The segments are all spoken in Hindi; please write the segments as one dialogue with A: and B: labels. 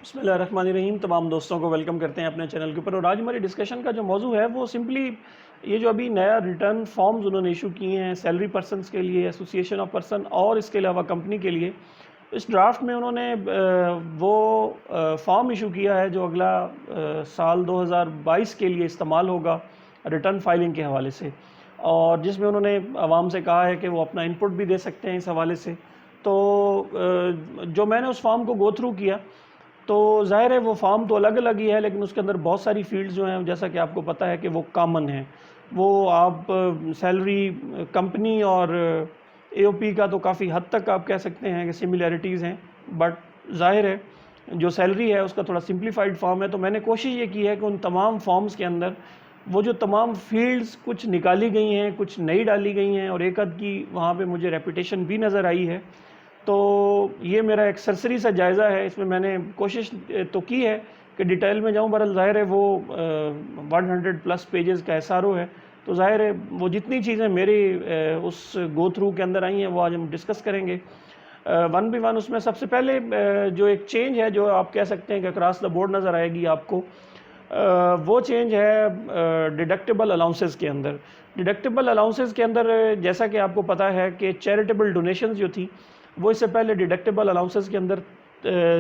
A: बिस्मिल्लाहिर्रहमानिर्रहीम। तमाम दोस्तों को वेलकम करते हैं अपने चैनल के ऊपर। और आज हमारी डिस्कशन का जो मौजू है वो सिंपली ये जो अभी नया रिटर्न फॉर्म्स उन्होंने इशू किए हैं सैलरी पर्सनस के लिए, एसोसिएशन ऑफ पर्सन और इसके अलावा कंपनी के लिए। इस ड्राफ्ट में उन्होंने वो फॉर्म इशू किया है जो अगला साल 2022 के लिए इस्तेमाल होगा रिटर्न फाइलिंग के हवाले से, और जिसमें उन्होंने आवाम से कहा है कि वो अपना इनपुट भी दे सकते हैं इस हवाले से। तो जो मैंने उस फॉर्म को गो थ्रू किया तो ज़ाहिर है वो फॉर्म तो अलग अलग ही है, लेकिन उसके अंदर बहुत सारी फील्ड्स जो हैं जैसा कि आपको पता है कि वो कॉमन हैं। वो आप सैलरी कंपनी और एओपी का तो काफ़ी हद तक आप कह सकते हैं कि सिमिलैरिटीज़ हैं, बट ज़ाहिर है जो सैलरी है उसका थोड़ा सिंप्लीफाइड फॉर्म है। तो मैंने कोशिश ये की है कि उन तमाम फॉर्म्स के अंदर वो जो तमाम फील्ड्स कुछ निकाली गई हैं, कुछ नई डाली गई हैं, और एक आध की वहाँ पे मुझे रेपुटेशन भी नज़र आई है। तो ये मेरा एक सरसरी सा जायज़ा है। इसमें मैंने कोशिश तो की है कि डिटेल में जाऊं, बहरहाल ज़ाहिर है वो 100+ पेजेस का एसआरओ है। तो ज़ाहिर है वो जितनी चीज़ें मेरी उस गो थ्रू के अंदर आई हैं वो आज हम डिस्कस करेंगे वन बाई वन। उसमें सबसे पहले जो एक चेंज है जो आप कह सकते हैं कि अक्रॉस द बोर्ड नज़र आएगी आपको, वो चेंज है डिडक्टेबल अलाउंसेस के अंदर। डिडक्टेबल अलाउंसेस के अंदर जैसा कि आपको पता है कि चैरिटेबल डोनेशंस जो थी वो इससे पहले डिडक्टेबल अलाउंसेस के अंदर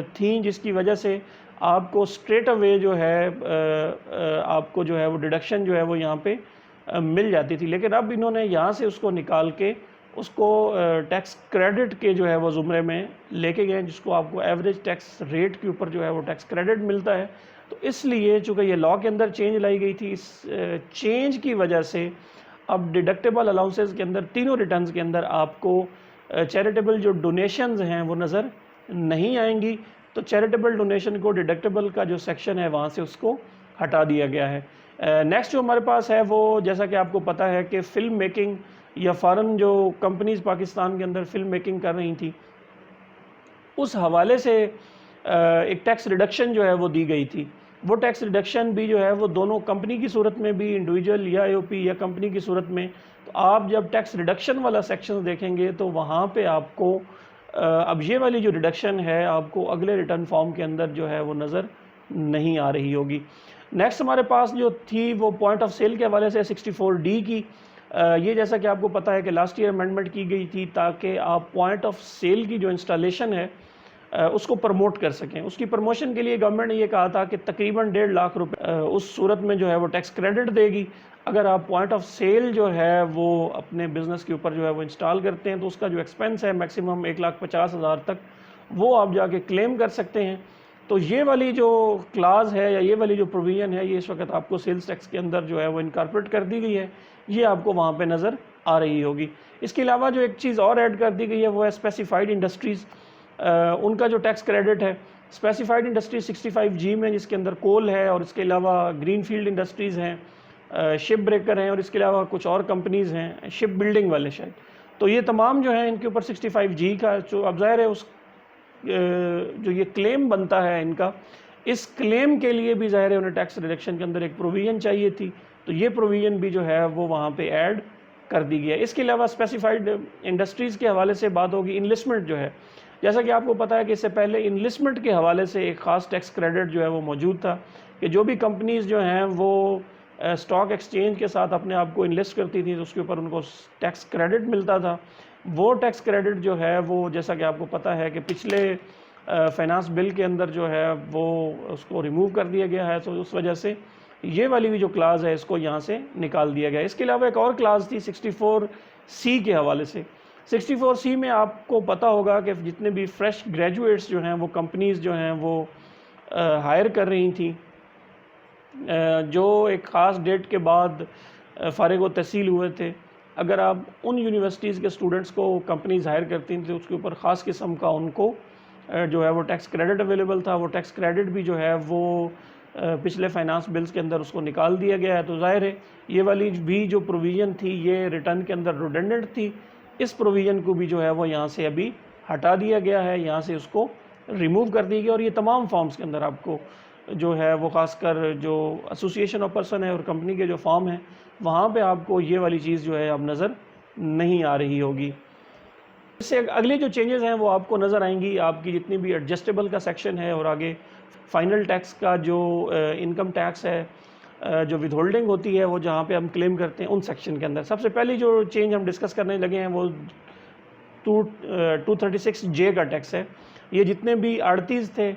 A: थी, जिसकी वजह से आपको स्ट्रेट अवे जो है आपको जो है वो डिडक्शन जो है वो यहाँ पे मिल जाती थी। लेकिन अब इन्होंने यहाँ से उसको निकाल के उसको टैक्स क्रेडिट के जो है वो ज़ुमरे में लेके गए, जिसको आपको एवरेज टैक्स रेट के ऊपर जो है वो टैक्स क्रेडिट मिलता है। तो इसलिए चूँकि ये लॉ के अंदर चेंज लाई गई थी, इस चेंज की वजह से अब डिडक्टेबल अलाउंसेस के अंदर तीनों रिटर्न्स के अंदर आपको चैरिटेबल जो डोनेशंस हैं वो नज़र नहीं आएंगी। तो चैरिटेबल डोनेशन को डिडक्टेबल का जो सेक्शन है वहाँ से उसको हटा दिया गया है। नेक्स्ट जो हमारे पास है वो जैसा कि आपको पता है कि फ़िल्म मेकिंग या फ़ॉरेन जो कंपनीज़ पाकिस्तान के अंदर फ़िल्म मेकिंग कर रही थी, उस हवाले से एक टैक्स रिडक्शन जो है वो दी गई थी। वो टैक्स रिडक्शन भी जो है वो दोनों कंपनी की सूरत में भी, इंडिविजुअल या एओपी या कंपनी की सूरत में, तो आप जब टैक्स रिडक्शन वाला सेक्शन देखेंगे तो वहाँ पे आपको अब ये वाली जो रिडक्शन है आपको अगले रिटर्न फॉर्म के अंदर जो है वो नज़र नहीं आ रही होगी। नेक्स्ट हमारे पास जो थी वो पॉइंट ऑफ सेल के हवाले से 64D की। ये जैसा कि आपको पता है कि लास्ट ईयर अमेंडमेंट की गई थी ताकि आप पॉइंट ऑफ सेल की जो इंस्टॉलेशन है उसको प्रमोट कर सकें। उसकी प्रमोशन के लिए गवर्नमेंट ने ये कहा था कि तकरीबन 1.5 लाख रुपए उस सूरत में जो है वो टैक्स क्रेडिट देगी अगर आप पॉइंट ऑफ सेल जो है वो अपने बिज़नेस के ऊपर जो है वो इंस्टॉल करते हैं। तो उसका जो एक्सपेंस है मैक्सिमम 1,50,000 तक वो आप जाके क्लेम कर सकते हैं। तो ये वाली जो क्लास है या ये वाली जो प्रोविज़न है ये इस वक्त आपको सेल्स टैक्स के अंदर जो है वो इनकॉर्पोरेट कर दी गई है, ये आपको वहाँ पे नज़र आ रही होगी। इसके अलावा जो एक चीज़ और ऐड कर दी गई है वो है स्पेसिफाइड इंडस्ट्रीज़, उनका जो टैक्स क्रेडिट है स्पेसिफाइड इंडस्ट्री 65G में, जिसके अंदर कोल है और इसके अलावा ग्रीन फील्ड इंडस्ट्रीज़ हैं, शिप ब्रेकर हैं और इसके अलावा कुछ और कंपनीज़ हैं, शिप बिल्डिंग वाले शायद। तो ये तमाम जो हैं इनके ऊपर 65G का जो अब ज़ाहिर है उस जो ये क्लेम बनता है इनका, इस क्लेम के लिए भी ज़ाहिर है उन्हें टैक्स रिडक्शन के अंदर एक प्रोविज़न चाहिए थी। तो ये प्रोविज़न भी जो है वो वहाँ पे ऐड कर दी गई है। इसके अलावा स्पेसिफाइड इंडस्ट्रीज़ के हवाले से बात होगी। इन्वेस्टमेंट जो है, जैसा कि आपको पता है कि इससे पहले इन्वेस्टमेंट के हवाले से एक ख़ास टैक्स क्रेडिट जो है वो मौजूद था कि जो भी कंपनीज़ जो हैं वो स्टॉक एक्सचेंज के साथ अपने आप को इन्वेस्ट करती थी तो उसके ऊपर उनको टैक्स क्रेडिट मिलता था। वो टैक्स क्रेडिट जो है वो जैसा कि आपको पता है कि पिछले फाइनेंस बिल के अंदर जो है वो उसको रिमूव कर दिया गया है। तो उस वजह से ये वाली भी जो क्लास है इसको यहाँ से निकाल दिया गया। इसके अलावा एक और क्लास थी 64C के हवाले से। 64C में आपको पता होगा कि जितने भी फ्रेश ग्रेजुएट्स जो हैं वो कंपनीज़ जो हैं वो हायर कर रही थी, जो एक ख़ास डेट के बाद फ़ारिग व तहसील हुए थे, अगर आप उन यूनिवर्सिटीज़ के स्टूडेंट्स को कंपनीज़ हायर करती थी तो उसके ऊपर ख़ास किस्म का उनको जो है वो टैक्स क्रेडिट अवेलेबल था। वो टैक्स क्रेडिट भी जो है वो पिछले फाइनेंस बिल्स के अंदर उसको निकाल दिया गया है। तो ज़ाहिर है ये वाली भी जो प्रोविज़न थी ये रिटर्न के अंदर रिडंडेंट थी। इस प्रोविज़न को भी जो है वो यहाँ से अभी हटा दिया गया है, यहाँ से उसको रिमूव कर दी गई। और ये तमाम फॉर्म्स के अंदर आपको जो है वो ख़ासकर जो एसोसिएशन ऑफ पर्सन है और कंपनी के जो फॉर्म हैं वहाँ पे आपको ये वाली चीज़ जो है अब नज़र नहीं आ रही होगी। इससे अगली जो चेंजेस हैं वो आपको नज़र आएंगी, आपकी जितनी भी एडजस्टेबल का सेक्शन है और आगे फाइनल टैक्स का जो इनकम टैक्स है, जो विदहोल्डिंग होती है वो जहाँ पे हम क्लेम करते हैं उन सेक्शन के अंदर। सबसे पहली जो चेंज हम डिस्कस करने लगे हैं वो 236J का टैक्स है। ये जितने भी आड़तीज़ थे,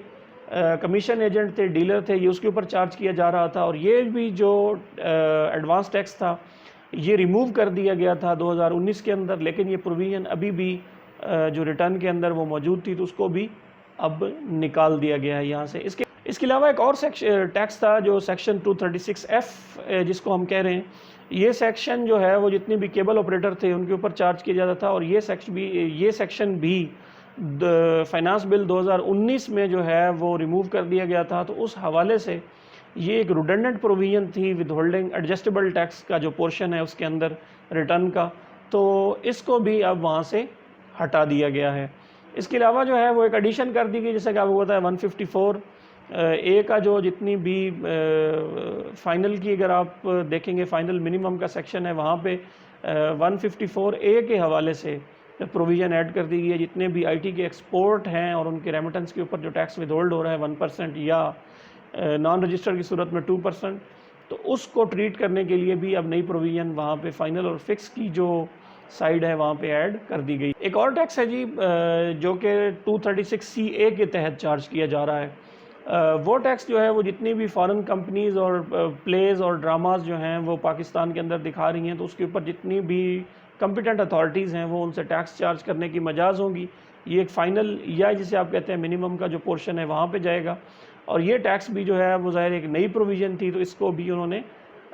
A: कमीशन एजेंट थे, डीलर थे, ये उसके ऊपर चार्ज किया जा रहा था। और ये भी जो एडवांस टैक्स था ये रिमूव कर दिया गया था 2019 के अंदर, लेकिन ये प्रोविजन अभी भी जो रिटर्न के अंदर वो मौजूद थी, तो उसको भी अब निकाल दिया गया है यहाँ से। इसके अलावा एक और टैक्स था जो सेक्शन 236F जिसको हम कह रहे हैं। ये सेक्शन जो है वो जितने भी केबल ऑपरेटर थे उनके ऊपर चार्ज किया जाता था। और ये सेक्शन भी फाइनेंस बिल 2019 में जो है वो रिमूव कर दिया गया था। तो उस हवाले से ये एक रिडंडेंट प्रोविजन थी विदहोल्डिंग एडजस्टेबल टैक्स का जो पोर्शन है उसके अंदर रिटर्न का, तो इसको भी अब वहाँ से हटा दिया गया है। इसके अलावा जो है वो एक एडिशन कर दी गई, जैसे कि आपको पता है 154 ए का जो जितनी भी फाइनल की अगर आप देखेंगे फाइनल मिनिमम का सेक्शन है, वहाँ पे 154 ए के हवाले से प्रोविज़न ऐड कर दी गई है। जितने भी आईटी के एक्सपोर्ट हैं और उनके रेमिटेंस के ऊपर जो टैक्स विदहोल्ड हो रहा है 1% या नॉन रजिस्टर की सूरत में 2%, तो उसको ट्रीट करने के लिए भी अब नई प्रोविज़न वहाँ पे फाइनल और फिक्स की जो साइड है वहाँ पे ऐड कर दी गई। एक और टैक्स है जी जो कि 236CA के तहत चार्ज किया जा रहा है। वो टैक्स जो है वो जितनी भी फॉरेन कंपनीज़ और प्लेज़ और ड्रामाज जो हैं वो पाकिस्तान के अंदर दिखा रही हैं, तो उसके ऊपर जितनी भी कम्पिटेंट अथॉरिटीज़ हैं वो उनसे टैक्स चार्ज करने की मजाज होंगी। ये एक फ़ाइनल या जिसे आप कहते हैं मिनिमम का जो पोर्शन है वहाँ पे जाएगा। और ये टैक्स भी जो है वो ज़ाहिर एक नई प्रोविज़न थी, तो इसको भी उन्होंने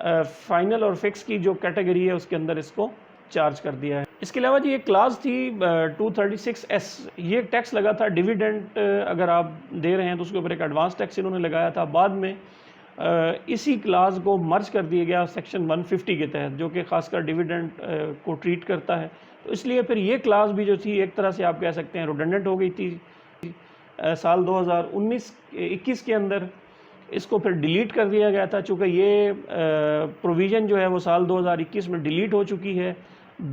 A: फ़ाइनल और फिक्स की जो कैटेगरी है उसके अंदर इसको चार्ज कर दिया है। इसके अलावा जी एक क्लास थी 236S, ये एक टैक्स लगा था डिविडेंड अगर आप दे रहे हैं तो उसके ऊपर एक एडवांस टैक्स इन्होंने लगाया था। बाद में इसी क्लास को मर्ज कर दिया गया सेक्शन 150 के तहत, जो कि खासकर डिविडेंड को ट्रीट करता है। तो इसलिए फिर ये क्लास भी जो थी एक तरह से आप कह सकते हैं रिडंडेंट हो गई थी। साल 2019-21 के अंदर इसको फिर डिलीट कर दिया गया था, चूँकि ये प्रोविज़न जो है वो साल 2021 में डिलीट हो चुकी है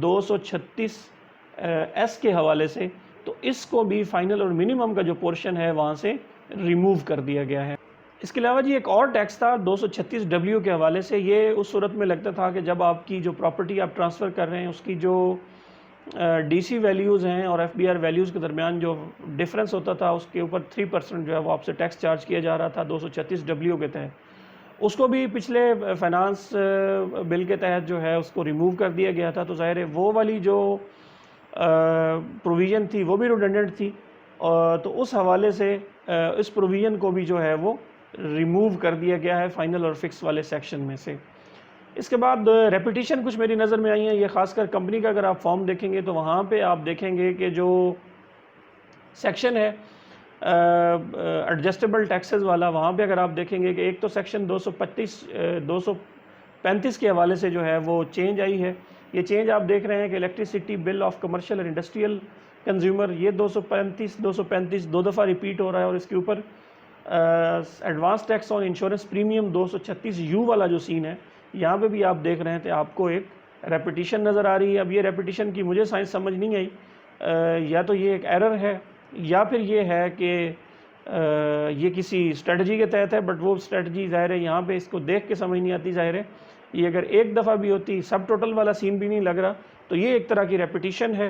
A: 236S के हवाले से। तो इसको भी फाइनल और मिनिमम का जो पोर्शन है वहाँ से रिमूव कर दिया गया है। इसके अलावा जी एक और टैक्स था 236W के हवाले से। ये उस सूरत में लगता था कि जब आपकी जो प्रॉपर्टी आप ट्रांसफ़र कर रहे हैं उसकी जो DC वैल्यूज़ हैं और FBR वैल्यूज़ के दरमियान जो डिफरेंस होता था उसके ऊपर 3% जो है वो आपसे टैक्स चार्ज किया जा रहा था 236W के तहत। उसको भी पिछले फाइनेंस बिल के तहत जो है उसको रिमूव कर दिया गया था। तो ज़ाहिर है वो वाली जो प्रोविज़न थी वो भी रिडंडेंट थी, तो उस हवाले से इस प्रोविज़न को भी जो है वो रिमूव कर दिया गया है फाइनल और फिक्स वाले सेक्शन में से। इसके बाद रेपिटिशन कुछ मेरी नज़र में आई है। ये खासकर कंपनी का अगर आप फॉर्म देखेंगे तो वहाँ पे आप देखेंगे कि जो सेक्शन है एडजस्टेबल टैक्सेस वाला, वहाँ पे अगर आप देखेंगे कि एक तो सेक्शन 235 के हवाले से जो है वो चेंज आई है। ये चेंज आप देख रहे हैं कि इलेक्ट्रिसिटी बिल ऑफ कमर्शियल और इंडस्ट्रियल कंज्यूमर, ये 235 दो दफ़ा रिपीट हो रहा है। और इसके ऊपर advance tax on insurance premium 236U वाला जो सीन है, यहाँ पे भी आप देख रहे हैं तो आपको एक रेपिटिशन नज़र आ रही है। अब ये रेपिटिशन की मुझे साइंस समझ नहीं आई, या तो ये एक एरर है या फिर ये है कि ये किसी स्ट्रेटजी के तहत है, बट वो स्ट्रेटजी ज़ाहिर है यहाँ पे इसको देख के समझ नहीं आती। ज़ाहिर है ये अगर एक दफ़ा भी होती, सब टोटल वाला सीन भी नहीं लग रहा, तो ये एक तरह की रेपिटिशन है।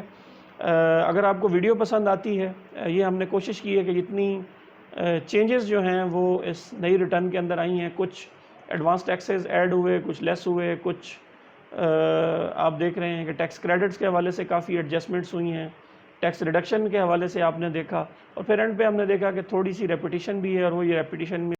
A: अगर आपको वीडियो पसंद आती है, ये हमने कोशिश की है कि जितनी चेंजेस जो हैं वो इस नई रिटर्न के अंदर आई हैं, कुछ एडवांस टैक्सेस ऐड हुए, कुछ लेस हुए, कुछ आप देख रहे हैं कि टैक्स क्रेडिट्स के हवाले से काफ़ी एडजस्टमेंट्स हुई हैं, टैक्स रिडक्शन के हवाले से आपने देखा, और फिर एंड पे हमने देखा कि थोड़ी सी रेपिटिशन भी है। और वो ये रेपिटिशन में